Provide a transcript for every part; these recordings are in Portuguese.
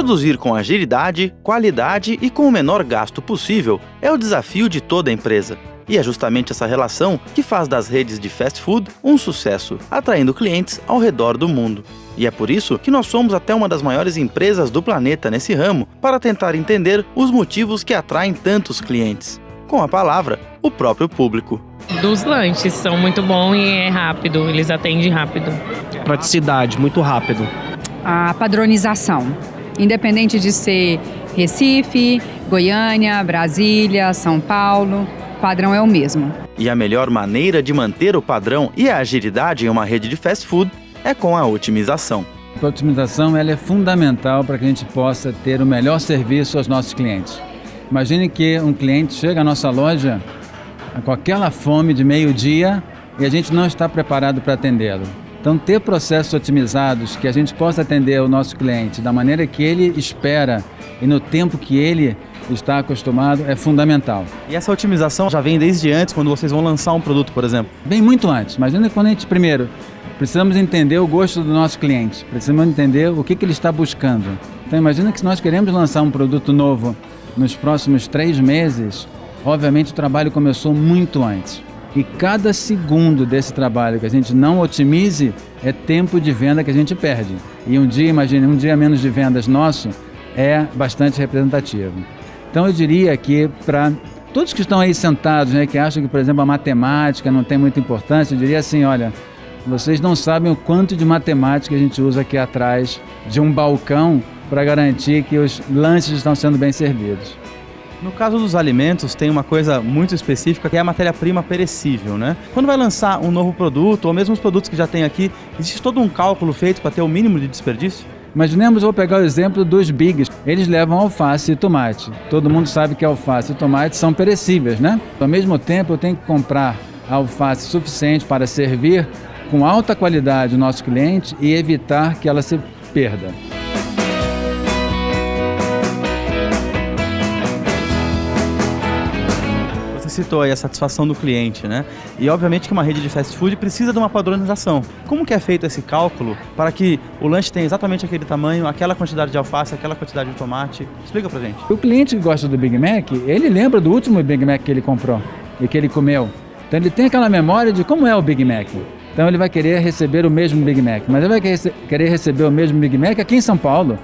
Produzir com agilidade, qualidade e com o menor gasto possível é o desafio de toda empresa. E é justamente essa relação que faz das redes de fast food um sucesso, atraindo clientes ao redor do mundo. E é por isso que nós somos até uma das maiores empresas do planeta nesse ramo, para tentar entender os motivos que atraem tantos clientes. Com a palavra, o próprio público. Dos lanches, são muito bons e é rápido, eles atendem rápido. Praticidade, muito rápido. A padronização, independente de ser Recife, Goiânia, Brasília, São Paulo, o padrão é o mesmo. E a melhor maneira de manter o padrão e a agilidade em uma rede de fast food é com a otimização. A otimização ela é fundamental para que a gente possa ter o melhor serviço aos nossos clientes. Imagine que um cliente chega à nossa loja com aquela fome de meio-dia e a gente não está preparado para atendê-lo. Então, ter processos otimizados que a gente possa atender o nosso cliente da maneira que ele espera e no tempo que ele está acostumado é fundamental. E essa otimização já vem desde antes, quando vocês vão lançar um produto, por exemplo? Vem muito antes. Imagina quando a gente, primeiro, precisamos entender o gosto do nosso cliente, precisamos entender o que ele está buscando. Então, imagina que se nós queremos lançar um produto novo nos próximos 3 meses, obviamente o trabalho começou muito antes. E cada segundo desse trabalho que a gente não otimize é tempo de venda que a gente perde. E um dia, imagine, um dia menos de vendas nosso é bastante representativo. Então eu diria que para todos que estão aí sentados, que acham que, por exemplo, a matemática não tem muita importância, eu diria assim, olha, vocês não sabem o quanto de matemática a gente usa aqui atrás de um balcão para garantir que os lanches estão sendo bem servidos. No caso dos alimentos, tem uma coisa muito específica que é a matéria-prima perecível, né? Quando vai lançar um novo produto, ou mesmo os produtos que já tem aqui, existe todo um cálculo feito para ter o mínimo de desperdício? Imaginemos, vou pegar o exemplo dos bigs. Eles levam alface e tomate. Todo mundo sabe que alface e tomate são perecíveis, né? Ao mesmo tempo, eu tenho que comprar alface suficiente para servir com alta qualidade o nosso cliente e evitar que ela se perda. Citou aí a satisfação do cliente, né? E obviamente que uma rede de fast food precisa de uma padronização. Como que é feito esse cálculo para que o lanche tenha exatamente aquele tamanho, aquela quantidade de alface, aquela quantidade de tomate? Explica pra gente. O cliente que gosta do Big Mac, ele lembra do último Big Mac que ele comprou e que ele comeu. Então ele tem aquela memória de como é o Big Mac. Então ele vai querer receber o mesmo Big Mac, mas ele vai querer receber o mesmo Big Mac aqui em São Paulo,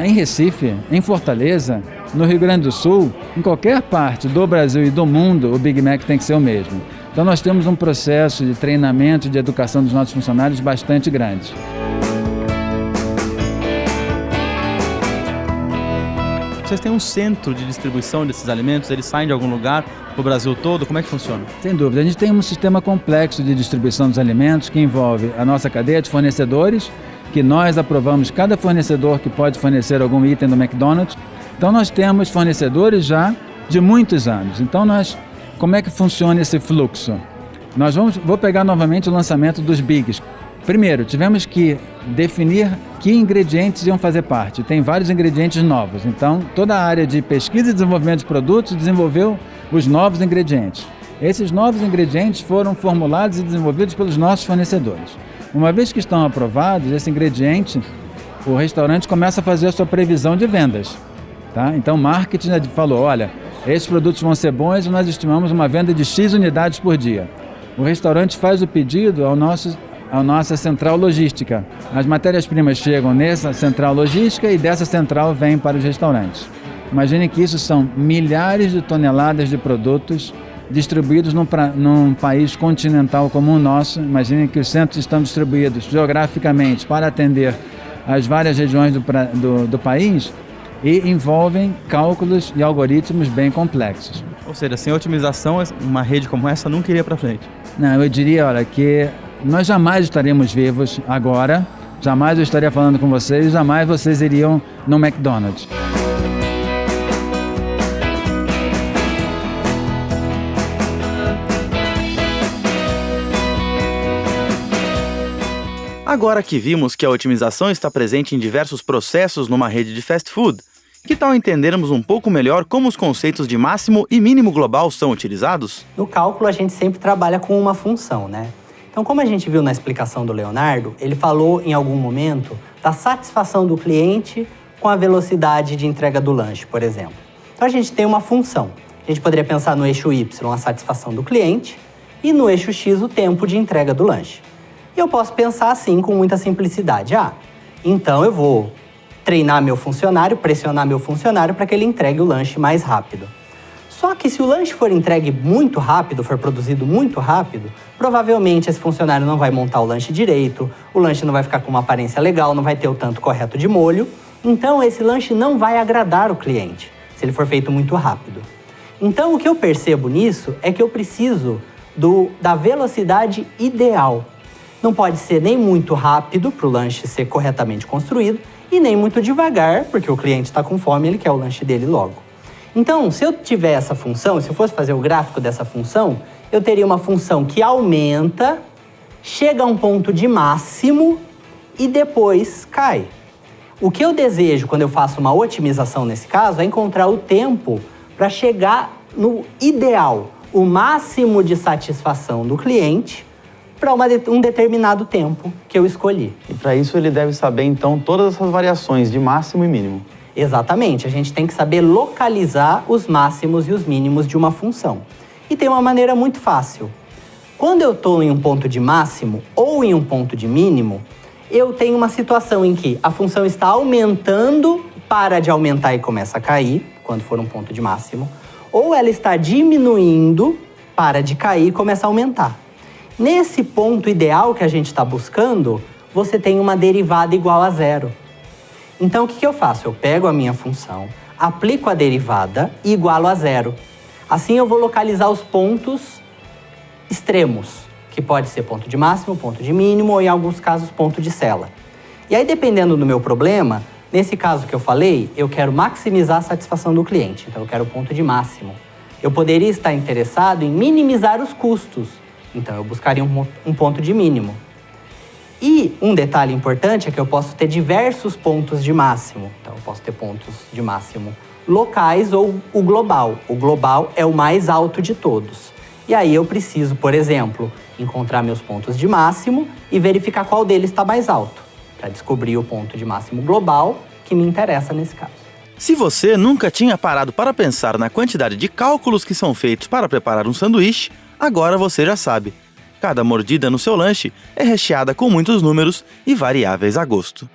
em Recife, em Fortaleza, no Rio Grande do Sul, em qualquer parte do Brasil e do mundo, o Big Mac tem que ser o mesmo. Então nós temos um processo de treinamento e de educação dos nossos funcionários bastante grande. Vocês têm um centro de distribuição desses alimentos? Eles saem de algum lugar para o Brasil todo? Como é que funciona? Sem dúvida. A gente tem um sistema complexo de distribuição dos alimentos que envolve a nossa cadeia de fornecedores, que nós aprovamos cada fornecedor que pode fornecer algum item do McDonald's. Então nós temos fornecedores já de muitos anos. Então como é que funciona esse fluxo? Vou pegar novamente o lançamento dos Bigs. Primeiro, tivemos que definir que ingredientes iam fazer parte. Tem vários ingredientes novos. Então toda a área de pesquisa e desenvolvimento de produtos desenvolveu os novos ingredientes. Esses novos ingredientes foram formulados e desenvolvidos pelos nossos fornecedores. Uma vez que estão aprovados, esse ingrediente, o restaurante começa a fazer a sua previsão de vendas. Tá? Então o marketing falou, olha, esses produtos vão ser bons e nós estimamos uma venda de X unidades por dia. O restaurante faz o pedido à nossa central logística. As matérias-primas chegam nessa central logística e dessa central vêm para os restaurantes. Imagine que isso são milhares de toneladas de produtos distribuídos num país continental como o nosso. Imagine que os centros estão distribuídos geograficamente para atender as várias regiões do país, e envolvem cálculos e algoritmos bem complexos. Ou seja, sem otimização, uma rede como essa nunca iria para frente. Não, eu diria, olha, que nós jamais estaremos vivos agora, jamais eu estaria falando com vocês, jamais vocês iriam no McDonald's. Agora que vimos que a otimização está presente em diversos processos numa rede de fast food, que tal entendermos um pouco melhor como os conceitos de máximo e mínimo global são utilizados? No cálculo, a gente sempre trabalha com uma função, né? Então, como a gente viu na explicação do Leonardo, ele falou em algum momento da satisfação do cliente com a velocidade de entrega do lanche, por exemplo. Então a gente tem uma função. A gente poderia pensar no eixo Y, a satisfação do cliente, e no eixo X, o tempo de entrega do lanche. E eu posso pensar assim com muita simplicidade. Então eu vou treinar meu funcionário, pressionar meu funcionário para que ele entregue o lanche mais rápido. Só que se o lanche for entregue muito rápido, for produzido muito rápido, provavelmente esse funcionário não vai montar o lanche direito, o lanche não vai ficar com uma aparência legal, não vai ter o tanto correto de molho, então esse lanche não vai agradar o cliente, se ele for feito muito rápido. Então o que eu percebo nisso é que eu preciso da velocidade ideal. Não pode ser nem muito rápido para o lanche ser corretamente construído e nem muito devagar, porque o cliente está com fome e ele quer o lanche dele logo. Então, se eu tiver essa função, se eu fosse fazer o gráfico dessa função, eu teria uma função que aumenta, chega a um ponto de máximo e depois cai. O que eu desejo quando eu faço uma otimização nesse caso é encontrar o tempo para chegar no ideal, o máximo de satisfação do cliente para um determinado tempo que eu escolhi. E para isso ele deve saber, então, todas essas variações de máximo e mínimo. Exatamente, a gente tem que saber localizar os máximos e os mínimos de uma função. E tem uma maneira muito fácil. Quando eu estou em um ponto de máximo ou em um ponto de mínimo, eu tenho uma situação em que a função está aumentando, para de aumentar e começa a cair, quando for um ponto de máximo, ou ela está diminuindo, para de cair e começa a aumentar. Nesse ponto ideal que a gente está buscando, você tem uma derivada igual a zero. Então, o que eu faço? Eu pego a minha função, aplico a derivada e igualo a zero. Assim, eu vou localizar os pontos extremos, que pode ser ponto de máximo, ponto de mínimo ou, em alguns casos, ponto de sela. E aí, dependendo do meu problema, nesse caso que eu falei, eu quero maximizar a satisfação do cliente. Então, eu quero o ponto de máximo. Eu poderia estar interessado em minimizar os custos. Então, eu buscaria um ponto de mínimo. E um detalhe importante é que eu posso ter diversos pontos de máximo. Então, eu posso ter pontos de máximo locais ou o global. O global é o mais alto de todos. E aí eu preciso, por exemplo, encontrar meus pontos de máximo e verificar qual deles está mais alto, para descobrir o ponto de máximo global que me interessa nesse caso. Se você nunca tinha parado para pensar na quantidade de cálculos que são feitos para preparar um sanduíche, agora você já sabe. Cada mordida no seu lanche é recheada com muitos números e variáveis a gosto.